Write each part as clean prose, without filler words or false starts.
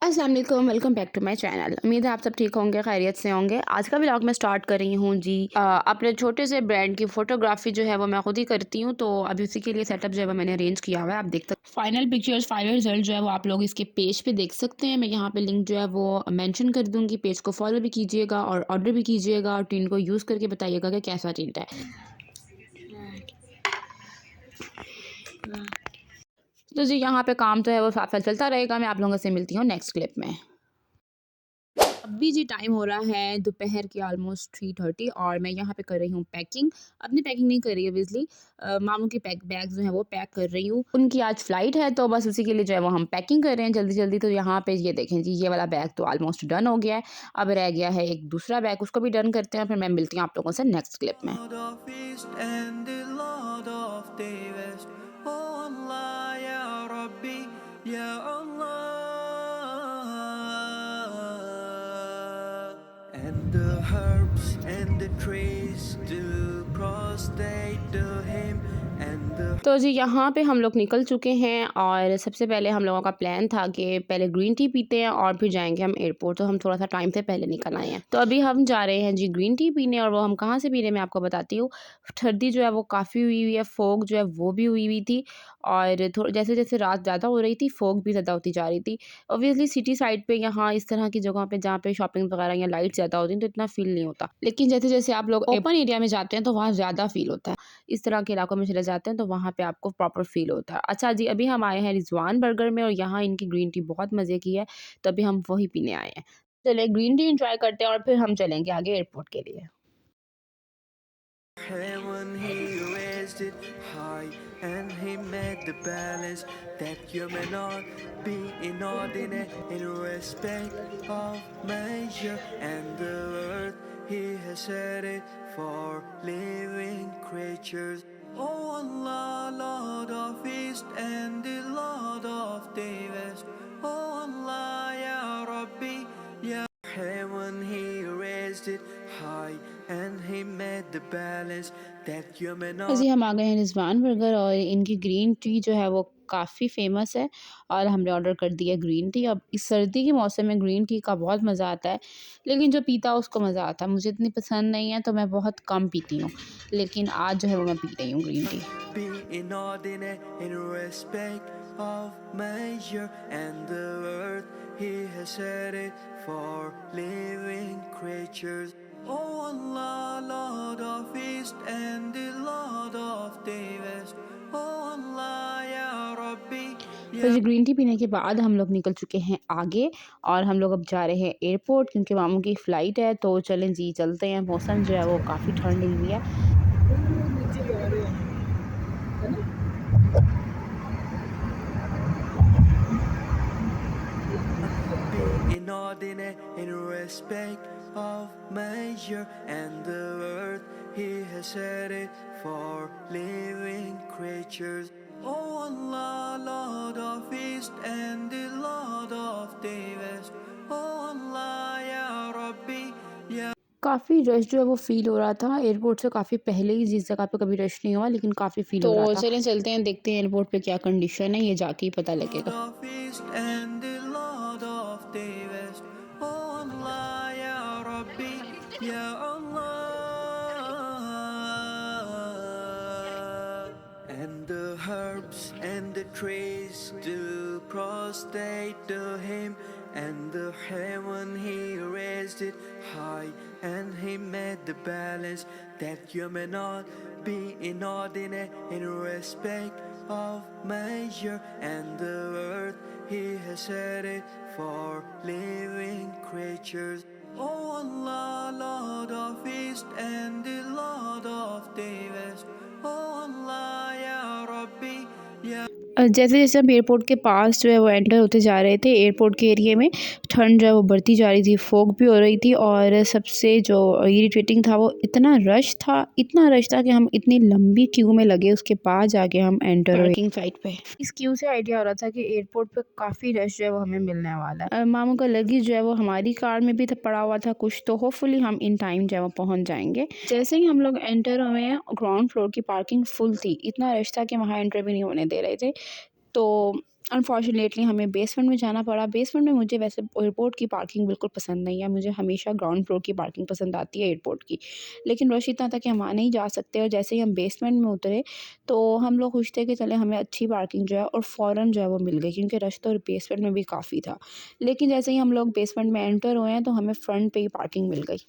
अस्सलाम वालेकुम, welcome back to my channel. उम्मीद है आप सब ठीक होंगे, खैरियत से होंगे। आज का व्लॉग मैं स्टार्ट कर रही हूँ जी। अपने छोटे से ब्रांड की फ़ोटोग्राफी जो है वो मैं खुद ही करती हूँ, तो अभी उसी के लिए सेटअप जो है वो मैंने अरेंज किया हुआ है। आप देख सकते फाइनल पिक्चर्स, फाइनल रिजल्ट जो है वो आप लोग इसके पेज पे देख सकते हैं। मैं यहाँ पे लिंक जो है वो मेंशन कर दूँगी। पेज को फॉलो भी कीजिएगा और ऑर्डर भी कीजिएगा और टिन को यूज़ करके बताइएगा कि कैसा टिंट है। तो जी यहाँ पे काम जो है वो साथ साथ चलता रहेगा। मैं आप लोगों से मिलती हूँ नेक्स्ट क्लिप में। अभी जी टाइम हो रहा है दोपहर के ऑलमोस्ट 3:30 और मैं यहाँ पे कर रही हूँ पैकिंग। अपनी पैकिंग नहीं कर रही है ऑब्वियसली, मामू के बैग जो है वो पैक कर रही हूँ। उनकी आज फ्लाइट है तो बस उसी के लिए जो है वो हम पैकिंग कर रहे हैं जल्दी जल्दी। तो यहाँ पे ये देखें जी, ये वाला बैग तो ऑलमोस्ट डन हो गया है। अब रह गया है एक दूसरा बैग, उसको भी डन करते हैं, फिर मैं मिलती हूँ आप लोगों से नेक्स्ट क्लिप में। And the herbs and the trees do prostrate to him and the तो जी यहाँ पे हम लोग निकल चुके हैं और सबसे पहले हम लोगों का प्लान था कि पहले ग्रीन टी पीते हैं और फिर जाएंगे हम एयरपोर्ट। तो हम थोड़ा सा टाइम से पहले निकल आए हैं, तो अभी हम जा रहे हैं जी ग्रीन टी पीने। और वो हम कहाँ से पी रहे हैं मैं आपको बताती हूँ। ठंडी जो है वो काफ़ी हुई हुई है, फोग जो है वो भी हुई थी और थोड़ा जैसे जैसे रात ज़्यादा हो रही थी फोग भी ज़्यादा होती जा रही थी। ऑब्वियसली सिटी साइड पे यहाँ इस तरह की जगहों पे जहाँ पे शॉपिंग वगैरह या लाइट ज़्यादा होती हैं तो इतना फील नहीं होता, लेकिन जैसे जैसे आप लोग ओपन एरिया में जाते हैं तो वहाँ ज़्यादा फील होता है। इस तरह के इलाकों में चले जाते हैं तो वहाँ पे आपको प्रॉपर फील होता है। अच्छा जी, अभी हम आए हैं रिजवान बर्गर में और यहाँ इनकी ग्रीन टी बहुत मज़े की है, तो अभी हम वही पीने आए हैं। चलिए ग्रीन टी एंजॉय करते हैं और फिर हम चलेंगे आगे एयरपोर्ट के लिए। heaven he raised it high and he made the balance that you may not be inordinate in respect of measure and the earth he has set it for living creatures. Oh Allah, Lord of East and the Lord of the West. Oh Allah, Ya Rabbi, Ya heaven he raised it high and he made the balance that you may not जी हम आ गए हैं Rizwan burger और इनकी green tea जो है वो काफ़ी famous है और हमने ऑर्डर कर दिया ग्रीन टी। अब इस सर्दी के मौसम में ग्रीन टी का बहुत मज़ा आता है, लेकिन जो पीता है उसको मज़ा आता है। मुझे इतनी पसंद नहीं है तो मैं बहुत कम पीती हूँ, लेकिन आज जो है वो मैं पी रही हूँ green tea. be inordinate in respect of measure and the earth he has set it for living creatures. Oh Allah, Lord of East and the Lord of the West. Oh Allah, Ya Rabbi, तो जी green tea पीने के बाद हम लोग निकल चुके हैं आगे और हम लोग अब जा रहे हैं एयरपोर्ट क्योंकि मामू की फ़्लाइट है। तो चलें जी चलते हैं। मौसम जो है वो काफ़ी ठंड हुई है। be inordinate in respect of measure and the earth he has set it for living creatures. Oh Allah, Lord of East and the Lord of the West. Oh Allah, Ya Rabbi, Ya काफ़ी rush जो है वो feel हो रहा था airport से काफ़ी पहले ही, जिस जगह पे कभी रश नहीं हुआ लेकिन काफ़ी फ़ील हो रहा था। तो चलें चलते हैं, देखते हैं एयरपोर्ट पे क्या कंडीशन है, ये जाके ही पता Lord लगेगा। of East and the Lord of the West. Oh Allah, Ya Rabbi, Ya Allah. And the herbs and the trees do prostrate to him, and the heaven he raised it high, and he made the balance that you may not be inordinate in respect of measure and the earth he has set it for living creatures. Oh Allah, Lord of East and the Lord of the West. Oh Allah, Ya Rabbi, Ya जैसे जैसे हम airport के पास जो है वो enter होते जा रहे थे एयरपोर्ट के एरिया में, ठंड जो है वो बढ़ती जा रही थी, फॉग भी हो रही थी और सबसे जो इरिटेटिंग था वो इतना रश था कि हम इतनी लंबी क्यू में लगे, उसके बाद जाके हम एंटर हुए पार्किंग साइट पे। इस क्यू से आइडिया हो रहा था कि एयरपोर्ट पे काफ़ी रश जो है वो हमें मिलने वाला है। मामू का लगेज जो है वो हमारी कार में भी पड़ा हुआ था कुछ, तो होपफुली हम इन टाइम जो है वो पहुँच जाएंगे। जैसे ही हम लोग एंटर हुए हैं ग्राउंड फ्लोर की पार्किंग फुल थी, इतना रश था कि वहाँ एंटर भी नहीं होने दे रहे थे। तो अनफॉर्चुनेटली हमें बेसमेंट में जाना पड़ा। बेसमेंट में मुझे वैसे एयरपोर्ट की पार्किंग बिल्कुल पसंद नहीं है, मुझे हमेशा ग्राउंड फ्लोर की पार्किंग पसंद आती है एयरपोर्ट की। लेकिन रश इतना था कि हम आ नहीं जा सकते, और जैसे ही हम बेसमेंट में उतरे तो हम लोग खुश थे कि चले हमें अच्छी पार्किंग जो है और फ़ौरन जो है वो मिल गई, क्योंकि रश तो बेसमेंट में भी काफ़ी था। लेकिन जैसे ही हम लोग बेसमेंट में एंटर हुए हैं तो हमें फ्रंट पे ही पार्किंग मिल गई।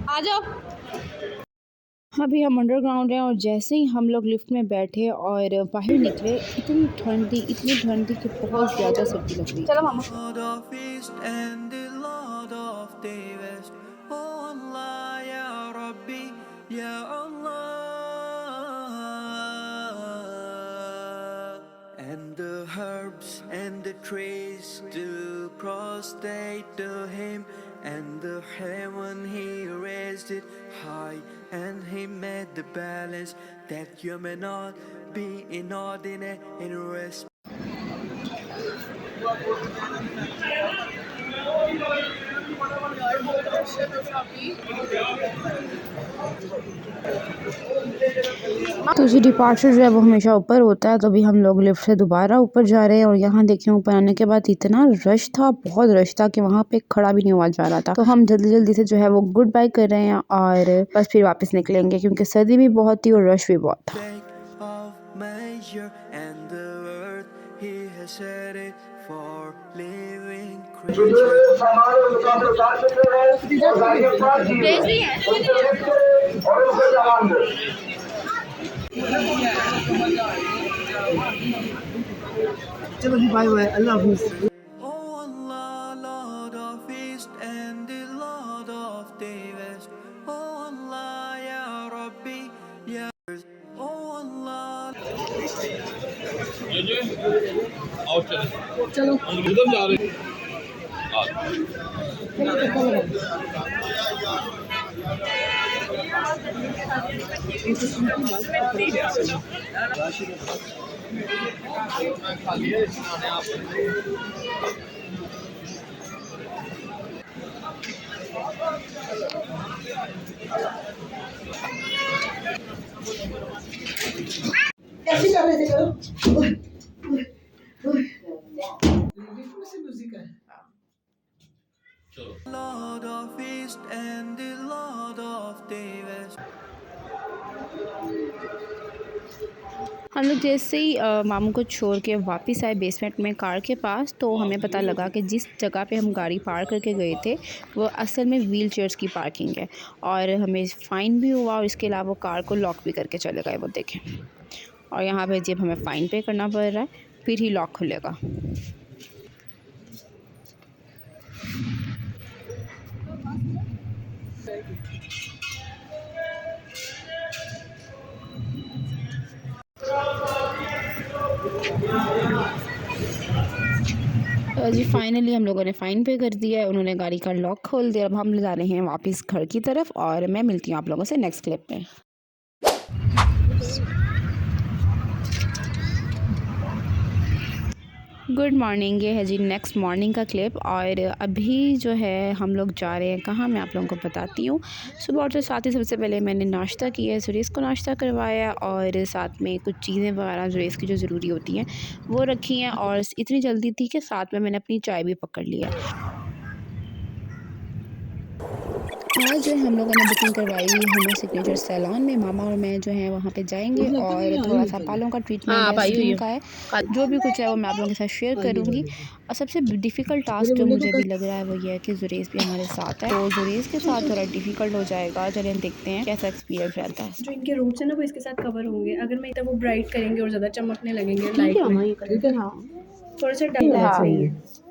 आ जाओ। अभी हम अंडरग्राउंड हैं, और जैसे ही हम लोग लिफ्ट में बैठे और बाहर निकले, इतनी ठंड थी कि बहुत ज़्यादा सर्दी लग रही चलो थी। मामा। Lord of East and the Lord of the West. Oh Allah, Ya Rabbi, Ya Allah. And the herbs and the trees do prostrate to him, and the heaven he raised it high, and he made the balance that you may not be inordinate in respect. तो जी departure जो है वो हमेशा ऊपर होता है, तो अभी हम लोग लिफ्ट से दोबारा ऊपर जा रहे हैं, और यहाँ देखिए ऊपर आने के बाद इतना रश था, बहुत रश था कि वहाँ पे खड़ा भी नहीं हुआ जा रहा था। तो हम जल्दी जल्दी से जो है वो गुड बाय कर रहे हैं और बस फिर वापस निकलेंगे, क्योंकि सर्दी भी बहुत थी और रश भी बहुत था। Take of measure and the earth he has set it for living creatures. भेज दी है। चलो जी बाय बाय, अल्लाह हाफिज़। Oh Allah, Lord of East and the Lord of the West. Oh Allah, Ya Rabbi, Ya. Oh Allah. चलो उधर जा रहे कैसे कर रहे थे करो। से म्यूजिक है। Lord of East and the Lord of the West. हम लोग जैसे ही मामू को छोड़ के वापस आए बेसमेंट में कार के पास, तो हमें पता लगा कि जिस जगह पे हम गाड़ी पार्क करके गए थे वो असल में व्हील चेयर्स की पार्किंग है, और हमें फ़ाइन भी हुआ, और इसके अलावा वो कार को लॉक भी करके चले गए, वो देखें। और यहाँ पे जब हमें फ़ाइन पे करना पड़ रहा है, फिर ही लॉक खुलेगा। जी फाइनली हम लोगों ने फ़ाइन पे कर दिया है, उन्होंने गाड़ी का लॉक खोल दिया। अब हम जा रहे हैं वापस घर की तरफ, और मैं मिलती हूँ आप लोगों से नेक्स्ट क्लिप में। गुड मॉर्निंग, ये है जी नेक्स्ट मॉर्निंग का क्लिप। और अभी जो है हम लोग जा रहे हैं कहाँ, मैं आप लोगों को बताती हूँ। सुबह उठते साथ ही सबसे पहले मैंने नाश्ता किया है, सुरेश को नाश्ता करवाया, और साथ में कुछ चीज़ें वगैरह सुरेश की जो ज़रूरी होती हैं वो रखी हैं, और इतनी जल्दी थी कि साथ में मैंने अपनी चाय भी पकड़ लिया। आज जो है हम लोगों ने बुकिंग करवाई हुई ह्यूमन सिग्नेचर सैलून में। मामा और मैं जो है वहाँ पे जाएंगे, और थोड़ा सा बालों का ट्रीटमेंट हाँ, है, आप आई हुई स्किन हो। का है, जो भी कुछ है वो मैं आप लोगों के साथ शेयर करूँगी। और सबसे डिफ़िकल्ट टास्क जो मुझे भी लग रहा है वो ये है कि जुरेस भी हमारे साथ है, तो जुरेस के साथ थोड़ा डिफ़िकल्ट हो जाएगा। चलें देखते हैं कैसा एक्सपीरियंस रहता है। जो इनके रूट्स हैं ना वो इसके साथ कवर होंगे। अगर मैं इतना वो ब्राइट करेंगे और ज़्यादा चमकने लगेंगे ठीक लाइट है में, मामा, ये कलर है। हाँ। थोड़ा सा डल हाँ। सही है।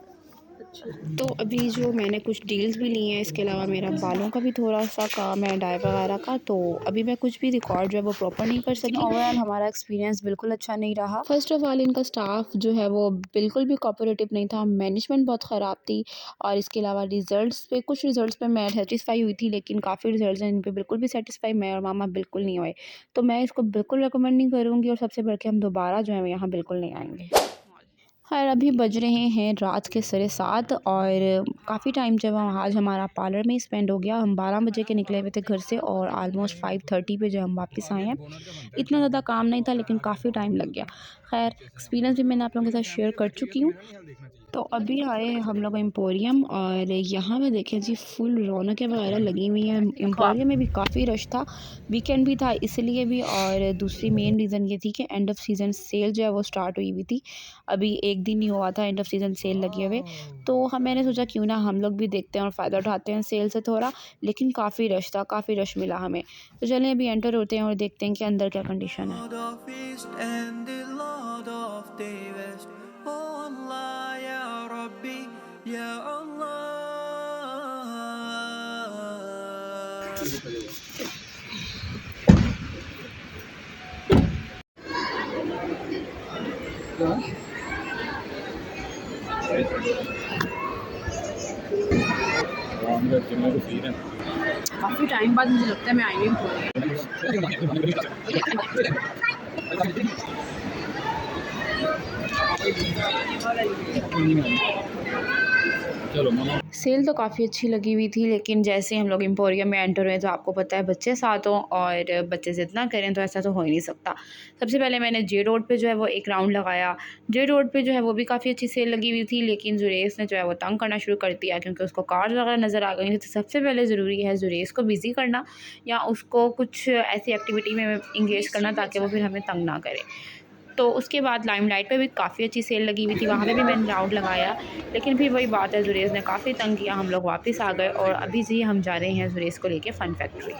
तो अभी जो मैंने कुछ डील्स भी ली हैं, इसके अलावा मेरा बालों का भी थोड़ा सा काम है, डाई वगैरह का, तो अभी मैं कुछ भी रिकॉर्ड जो है वो प्रॉपर नहीं कर सकी। ओवरऑल हमारा एक्सपीरियंस बिल्कुल अच्छा नहीं रहा। फर्स्ट ऑफ ऑल इनका स्टाफ जो है वो बिल्कुल भी कोऑपरेटिव नहीं था, मैनेजमेंट बहुत ख़राब थी, और इसके अलावा कुछ रिजल्ट्स पे मैं सेटिस्फाई हुई थी, लेकिन काफ़ी रिजल्ट्स हैं इन पर बिल्कुल भी सेटिस्फाई मैं और मामा बिल्कुल नहीं हुए। तो मैं इसको बिल्कुल रिकमेंड नहीं करूँगी, और सबसे बढ़ के हम दोबारा जो है यहाँ बिल्कुल नहीं आएँगे। खैर अभी बज रहे हैं रात के 7:30 और काफ़ी टाइम जब आज हमारा पार्लर में ही स्पेंड हो गया। हम 12 बजे के निकले हुए थे घर से और ऑलमोस्ट 5:30 पे जो हम वापस आए हैं। इतना ज़्यादा काम नहीं था लेकिन काफ़ी टाइम लग गया। खैर एक्सपीरियंस भी मैंने आप लोगों के साथ शेयर कर चुकी हूँ। तो अभी आए हैं हम लोग एम्पोरियम और यहाँ पे देखें जी फुल रौनकें वगैरह लगी हुई हैं। एम्पोरियम में भी काफ़ी रश था, वीकेंड भी था इसलिए भी, और दूसरी मेन रीज़न ये थी कि एंड ऑफ सीज़न सेल जो है वो स्टार्ट हुई हुई थी। अभी एक दिन ही हुआ था एंड ऑफ सीज़न सेल लगे हुए, तो मैंने सोचा क्यों ना हम लोग भी देखते हैं और फ़ायदा उठाते हैं सेल से थोड़ा। लेकिन काफ़ी रश था, काफ़ी रश मिला हमें। तो चलें अभी एंटर होते हैं और देखते हैं कि अंदर क्या कंडीशन है। Lord of East and the Lord of the West. Oh Allah, Ya Rabbi, Ya Allah. काफ़ी टाइम बाद मुझे लगता है मैं आई हुई हूँ। सेल तो काफ़ी अच्छी लगी हुई थी लेकिन जैसे हम लोग एम्पोरियम में एंटर हुए तो आपको पता है बच्चे साथ हों और बच्चे ज़िद ना करें तो ऐसा तो हो ही नहीं सकता। सबसे पहले मैंने जे रोड पे जो है वो एक राउंड लगाया। जे रोड पे जो है वो भी काफ़ी अच्छी सेल लगी हुई थी लेकिन जुरेस ने जो है वो तंग करना शुरू कर दिया क्योंकि उसको कार्स वगैरह नज़र आ गई थी। तो सबसे पहले ज़रूरी है जुरेस को बिज़ी करना या उसको कुछ ऐसी एक्टिविटी में इंगेज करना ताकि वो फिर हमें तंग ना करे। तो उसके बाद लाइमलाइट पे भी काफ़ी अच्छी सेल लगी हुई थी, वहाँ पे भी मैंने राउंड लगाया लेकिन फिर वही बात है जुरेज़ ने काफ़ी तंग किया। हम लोग वापस आ गए और अभी जी हम जा रहे हैं जुरेज़ को लेके फ़न फैक्ट्री।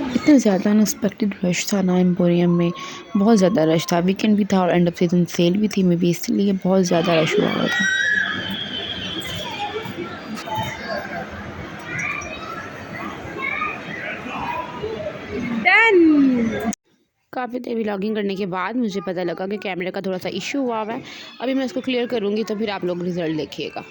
इतना ज़्यादा अनएक्सपेक्टेड रश था ना एम्पोरियम में, बहुत ज़्यादा रश था। वीकेंड भी था और एंड ऑफ सीज़न सेल भी थी, मे बी इसलिए बहुत ज़्यादा रश हुआ था। काफ़ी देर व्लॉगिंग करने के बाद मुझे पता लगा कि कैमरे का थोड़ा सा इशू हुआ है। अभी मैं इसको क्लियर करूँगी तो फिर आप लोग रिज़ल्ट देखिएगा।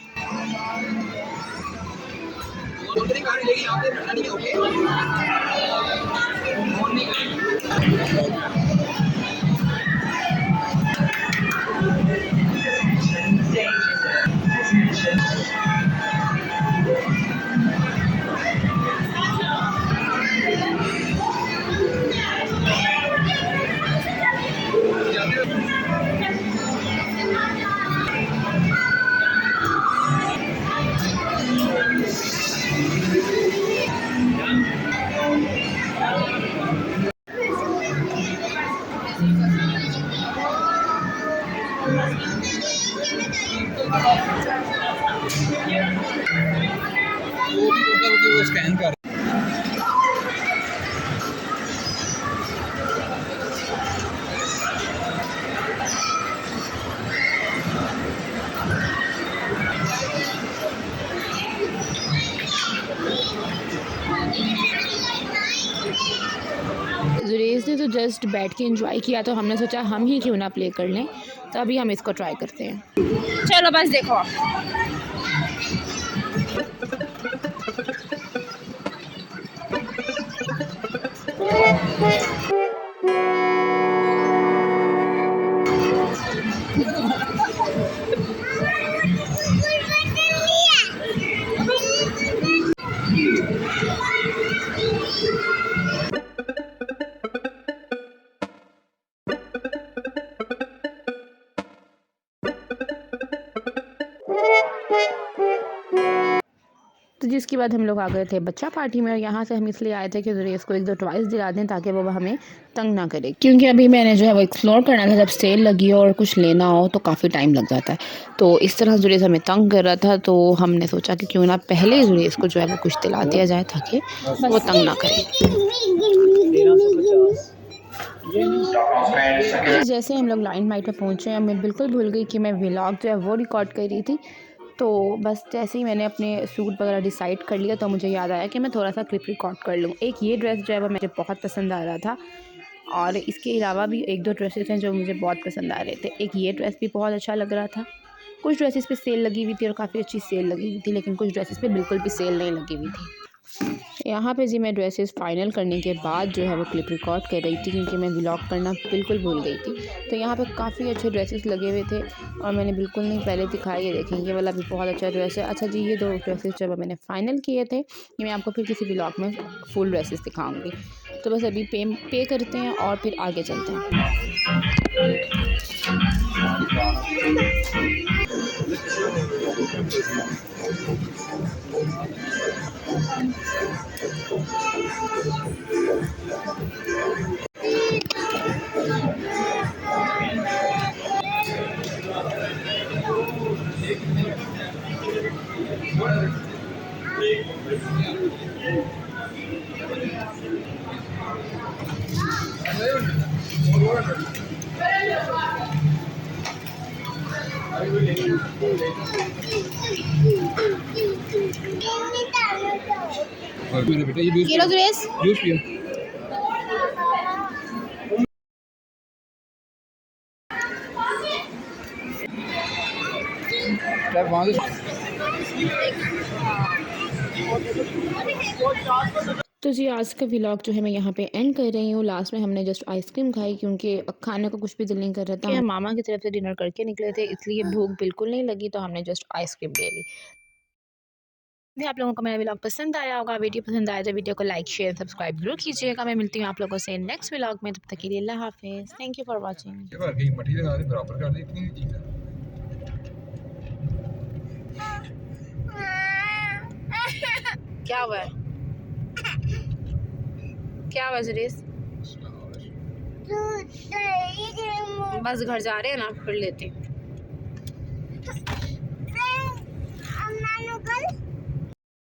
स्कैन कर जुरेज़ ने तो जस्ट बैठ के एंजॉय किया तो हमने सोचा हम ही क्यों ना प्ले कर लें, तो अभी हम इसको ट्राई करते हैं। चलो बस देखो। तो जिसके बाद हम लोग आ गए थे बच्चा पार्टी में और यहाँ से हम इसलिए आए थे कि जुरेज़ को 1-2 टॉयज़ दिला दें ताकि वो हमें तंग ना करे, क्योंकि अभी मैंने जो है वो एक्सप्लोर करना था। जब सेल लगी हो और कुछ लेना हो तो काफ़ी टाइम लग जाता है, तो इस तरह जुरेज़ हमें तंग कर रहा था तो हमने सोचा कि क्यों ना पहले जुरेज़ को जो है वो कुछ दिला दिया जाए ताकि वो तंग ना करे। जैसे हम लोग लाइन माइट में पहुँचे मैं बिल्कुल भूल गई कि मैं व्लॉग जो है वो रिकॉर्ड कर रही थी। तो बस जैसे ही मैंने अपने सूट वगैरह डिसाइड कर लिया तो मुझे याद आया कि मैं थोड़ा सा क्लिप रिकॉर्ड कर लूँ। एक ये ड्रेस जो है वो मुझे बहुत पसंद आ रहा था और इसके अलावा भी 1-2 ड्रेसेस हैं जो मुझे बहुत पसंद आ रहे थे। एक ये ड्रेस भी बहुत अच्छा लग रहा था कुछ ड्रेसेस पे सेल लगी हुई थी और काफ़ी अच्छी सेल लगी हुई थी, लेकिन कुछ ड्रेसेस पे बिल्कुल भी सेल नहीं लगी हुई थी। यहाँ पे जी मैं ड्रेसेस फ़ाइनल करने के बाद जो है वो क्लिप रिकॉर्ड कर रही थी, क्योंकि मैं व्लॉग करना बिल्कुल भूल गई थी। तो यहाँ पे काफ़ी अच्छे ड्रेसेस लगे हुए थे और मैंने बिल्कुल नहीं पहले दिखाए। ये देखें, ये वाला भी बहुत अच्छा ड्रेस है। अच्छा जी, ये 2 ड्रेसेस जब मैंने फ़ाइनल किए थे, ये मैं आपको फिर किसी व्लॉग में फुल ड्रेसेस दिखाऊँगी। तो बस अभी पे करते हैं और फिर आगे चलते हैं। मेरे बेटा ये जूस ये लो ड्रेस। जूस पियो। वहाँ से तो जी आज का व्लॉग जो है मैं यहाँ पे एंड कर रही हूँ। लास्ट में हमने जस्ट आइसक्रीम खाई, क्योंकि खाने को कुछ भी दिल नहीं कर रहा था। हम मामा की तरफ से डिनर करके निकले थे, इसलिए भूख बिल्कुल नहीं लगी, तो हमने जस्ट आइसक्रीम ले ली। आप लोगों को मेरा व्लॉग पसंद आया होगा। वीडियो पसंद आया तो वीडियो को लाइक शेयर सब्सक्राइब जरूर कीजिएगा। मैं मिलती हूँ आप लोगों से नेक्स्ट व्लॉग में, तब तक के लिए अल्लाह हाफिज़। Thank you for watching. ये बार कहीं मट्टी लगा दे, बराबर कर दे, इतनी चीज़ है। क्या हुआ है? क्या हुआ जुरेस? बस घर जा रहे हैं ना, फिर लेते हैं।